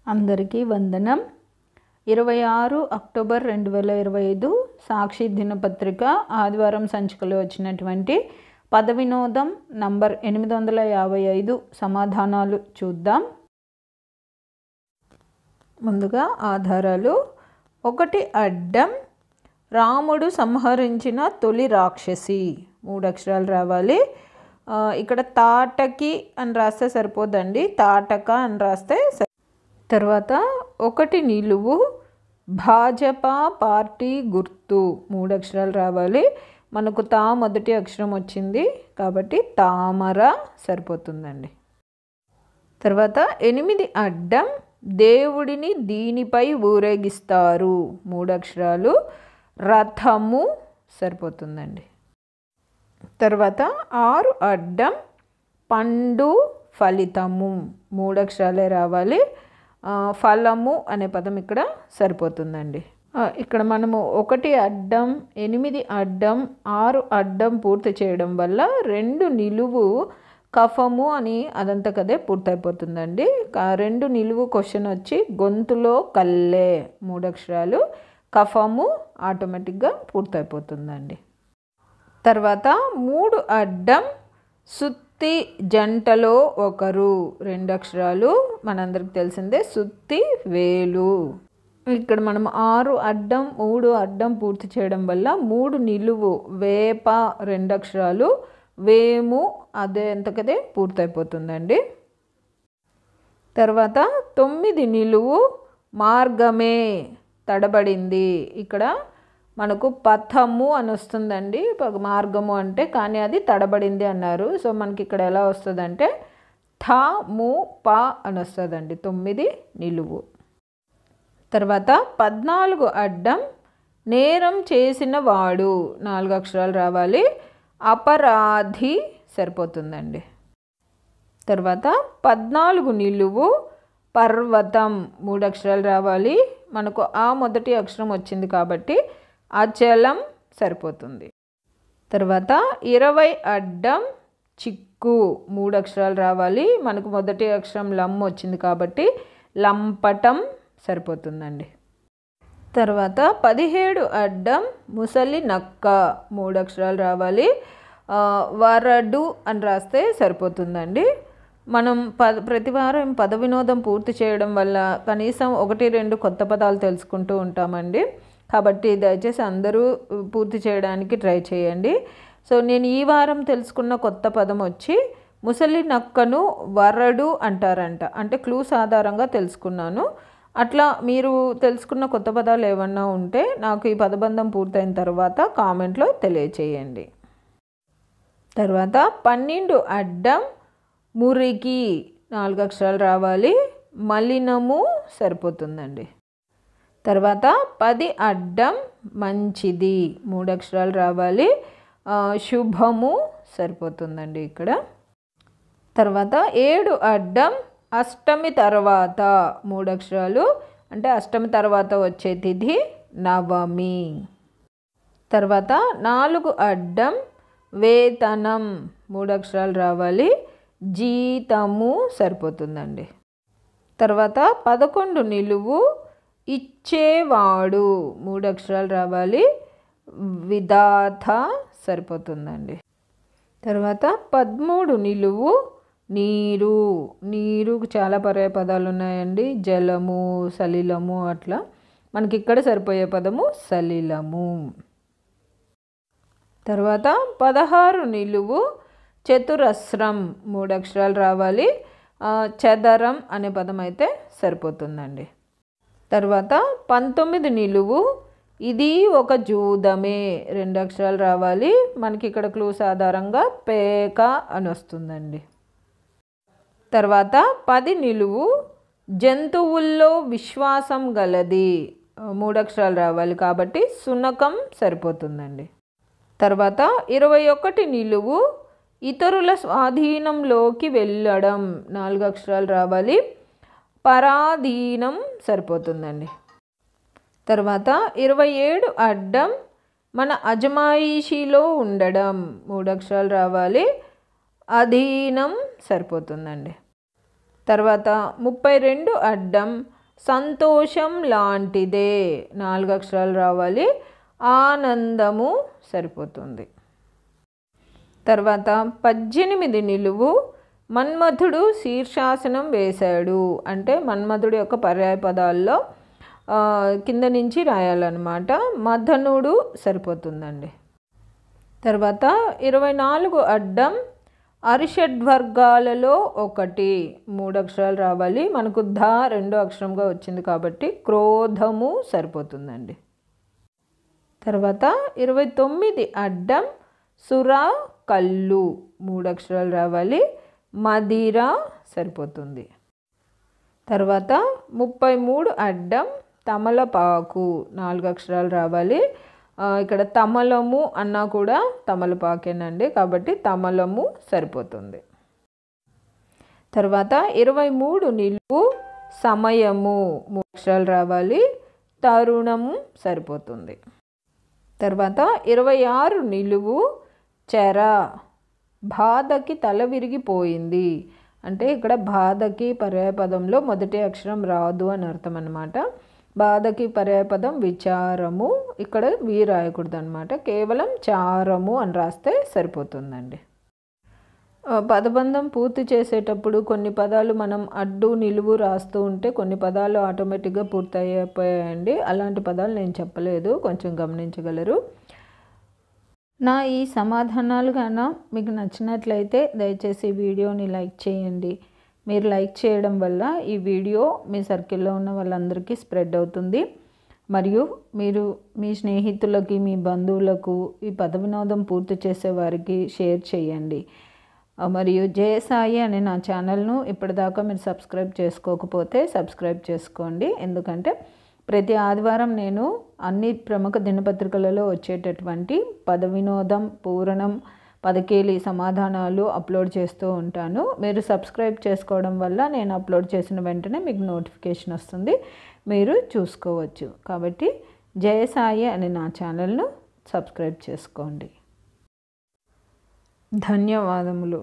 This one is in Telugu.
అందరికీ వందనం. 26 అక్టోబర్ 2025 సాక్షి దినపత్రిక ఆదివారం సంచికలో వచ్చినటువంటి పద వినోదం నంబర్ 855 సమాధానాలు చూద్దాం. ముందుగా ఆధారాలు. 1 అడ్డం, రాముడు సంహరించిన తొలి రాక్షసి. 3 అక్షరాలు రావాలి. ఇక్కడ తాటకి అని రాస్తే సరిపోదండి, తాటక అని రాస్తే తర్వాత 1 నిలువు, భాజపా పార్టీ గుర్తు. 3 అక్షరాలు రావాలి. మనకు తా మొదటి అక్షరం వచ్చింది కాబట్టి తామర సరిపోతుందండి. తర్వాత 8 అడ్డం, దేవుడిని దీనిపై ఊరేగిస్తారు. 3 అక్షరాలు, రథము సరిపోతుందండి. తర్వాత 6 అడ్డం, పండు ఫలితము. 3 అక్షరాలే రావాలి. ఫలము అనే పదం ఇక్కడ సరిపోతుందండి. ఇక్కడ మనము 1 అడ్డం, 8 అడ్డం, 6 అడ్డం పూర్తి చేయడం వల్ల 2 నిలువు కఫము అని అదంతకదే పూర్తయిపోతుందండి. 2 నిలువు క్వశ్చన్ వచ్చి గొంతులో కల్లే. 3 అక్షరాలు, కఫము ఆటోమేటిక్గా పూర్తయిపోతుందండి. తర్వాత 3 అడ్డం, సుత్తి జంటలో ఒకరు. 2 అక్షరాలు, మనందరికి తెలిసిందే, సుత్తి వేలు. ఇక్కడ మనం 6 అడ్డం 3 అడ్డం పూర్తి చేయడం వల్ల 3 నిలువు, వేప 2 అక్షరాలు, వేము అదే ఎంతకదే పూర్తయిపోతుందండి. తర్వాత 9 నిలువు, మార్గమే తడబడింది. ఇక్కడ మనకు పథము అని వస్తుందండి, మార్గము అంటే, కానీ అది తడబడింది అన్నారు. సో మనకి ఇక్కడ ఎలా వస్తుందంటే థ ము ప అని వస్తుందండి. 9 నిలువు. తర్వాత 14 అడ్డం, నేరం చేసిన వాడు. 4 అక్షరాలు రావాలి. అపరాధి సరిపోతుందండి. తర్వాత 14 నిలువు, పర్వతం. 3 అక్షరాలు రావాలి. మనకు ఆ మొదటి అక్షరం వచ్చింది కాబట్టి అచలం సరిపోతుంది. తర్వాత 20 అడ్డం, చిక్కు. 3 అక్షరాలు రావాలి. మనకు మొదటి అక్షరం లం వచ్చింది కాబట్టి లంపటం సరిపోతుందండి. తర్వాత 17 అడ్డం, ముసలి నక్క. 3 అక్షరాలు రావాలి. వరడు అని రాస్తే సరిపోతుందండి. మనం ప్రతి వారం పద వినోదం పూర్తి చేయడం వల్ల కనీసం 1-2 కొత్త పదాలు తెలుసుకుంటూ ఉంటామండి. కాబట్టి దయచేసి అందరూ పూర్తి చేయడానికి ట్రై చేయండి. సో నేను ఈ వారం తెలుసుకున్న కొత్త పదం వచ్చి ముసలి నక్కను వరడు అంటారంట. అంటే క్లూస్ ఆధారంగా తెలుసుకున్నాను. అట్లా మీరు తెలుసుకున్న కొత్త పదాలు ఏమన్నా ఉంటే నాకు ఈ పదబంధం పూర్తయిన తర్వాత కామెంట్లో తెలియచేయండి. తర్వాత 12 అడ్డం, మురికి. 4 అక్షరాలు రావాలి. మలినము సరిపోతుందండి. తర్వాత 10 అడ్డం, మంచిది. 3 అక్షరాలు రావాలి. శుభము సరిపోతుందండి ఇక్కడ. తర్వాత 7 అడ్డం, అష్టమి తర్వాత. 3 అక్షరాలు, అంటే అష్టమి తర్వాత వచ్చే తిథి నవమి. తర్వాత 4 అడ్డం, వేతనం. 3 అక్షరాలు రావాలి. జీతము సరిపోతుందండి. తర్వాత 11 నిలువు, ఇచ్చేవాడు. 3 అక్షరాలు రావాలి. విధాత సరిపోతుందండి. తర్వాత 13 నిలువు, నీరు. నీరుకు చాలా పర్యాయ పదాలు ఉన్నాయండి. జలము, సలిలము, అట్లా మనకి ఇక్కడ సరిపోయే పదము సలిలము. తర్వాత 16 నిలువు, చతురస్రం. 3 అక్షరాలు రావాలి. చదరం అనే పదం అయితే సరిపోతుందండి. తర్వాత 19 నిలువు, ఇది ఒక జూదమే. 2 అక్షరాలు రావాలి. మనకి ఇక్కడ క్లూస్ ఆధారంగా పేక అని వస్తుందండి. తర్వాత 10 నిలువు, జంతువుల్లో విశ్వాసం గలది. 3 అక్షరాలు రావాలి కాబట్టి శునకం సరిపోతుందండి. తర్వాత 21 నిలువు, ఇతరుల స్వాధీనంలోకి వెళ్ళడం. 4 అక్షరాలు రావాలి. పరాధీనం సరిపోతుందండి. తర్వాత 27 అడ్డం, మన అజమాయిషీలో ఉండడం. 3 అక్షరాలు రావాలి. అధీనం సరిపోతుందండి. తర్వాత 32 అడ్డం సంతోషం లాంటిదే 4 అక్షరాలు రావాలి. ఆనందము సరిపోతుంది. తర్వాత 18 నిలువు మన్మథుడు శీర్షాసనం వేశాడు అంటే మన్మథుడు యొక్క పర్యాయ పదాల్లో కింద నుంచి రాయాలన్నమాట. మదనుడు సరిపోతుందండి. తర్వాత 24 అడ్డం అరిషడ్వర్గాలలో ఒకటి 3 అక్షరాలు రావాలి. మనకు ధ 2 అక్షరంగా వచ్చింది కాబట్టి క్రోధము సరిపోతుందండి. తర్వాత 29 అడ్డం సుర కళ్ళు 3 అక్షరాలు రావాలి. మదిర సరిపోతుంది. తర్వాత 33 అడ్డం తమలపాకు 4 అక్షరాలు రావాలి. ఇక్కడ తమలము అన్నా కూడా తమలపాకేనండి కాబట్టి తమలము సరిపోతుంది. తర్వాత 23 నిలువు సమయము 3 అక్షరాలు రావాలి. తరుణము సరిపోతుంది. తర్వాత 26 నిలువు చెర బాధకి తల విరిగిపోయింది అంటే ఇక్కడ బాధకి పర్యాయపదంలో మొదటి అక్షరం రాదు అని అర్థం అన్నమాట. బాధకి పర్యాయపదం విచారము, ఇక్కడ వి రాయకూడదు అనమాట, కేవలం చారము అని రాస్తే సరిపోతుందండి. పదబంధం పూర్తి చేసేటప్పుడు కొన్ని పదాలు మనం అడ్డు నిలువు రాస్తూ ఉంటే కొన్ని పదాలు ఆటోమేటిక్గా పూర్తి అయిపోయాయండి. అలాంటి పదాలు నేను చెప్పలేదు, కొంచెం గమనించగలరు. నా ఈ సమాధానాలు గాన మీకు నచ్చినట్లయితే దయచేసి ఈ వీడియోని లైక్ చేయండి. మీరు లైక్ చేయడం వల్ల ఈ వీడియో మీ సర్కిల్లో ఉన్న వాళ్ళందరికీ స్ప్రెడ్ అవుతుంది. మరియు మీరు మీ స్నేహితులకి, మీ బంధువులకు ఈ పద వినోదం పూర్తి చేసే వారికి షేర్ చేయండి. మరియు జయసాయి అనే నా ఛానల్ను ఇప్పటిదాకా మీరు సబ్స్క్రైబ్ చేసుకోకపోతే సబ్స్క్రైబ్ చేసుకోండి. ఎందుకంటే ప్రతి ఆదివారం నేను అన్ని ప్రముఖ దినపత్రికలలో వచ్చేటటువంటి పద వినోదం, పూరణం, పదకేలి సమాధానాలు అప్లోడ్ చేస్తూ ఉంటాను. మీరు సబ్స్క్రైబ్ చేసుకోవడం వల్ల నేను అప్లోడ్ చేసిన వెంటనే మీకు నోటిఫికేషన్ వస్తుంది, మీరు చూసుకోవచ్చు. కాబట్టి జయసాయి అనే నా ఛానల్ను సబ్స్క్రైబ్ చేసుకోండి. ధన్యవాదములు.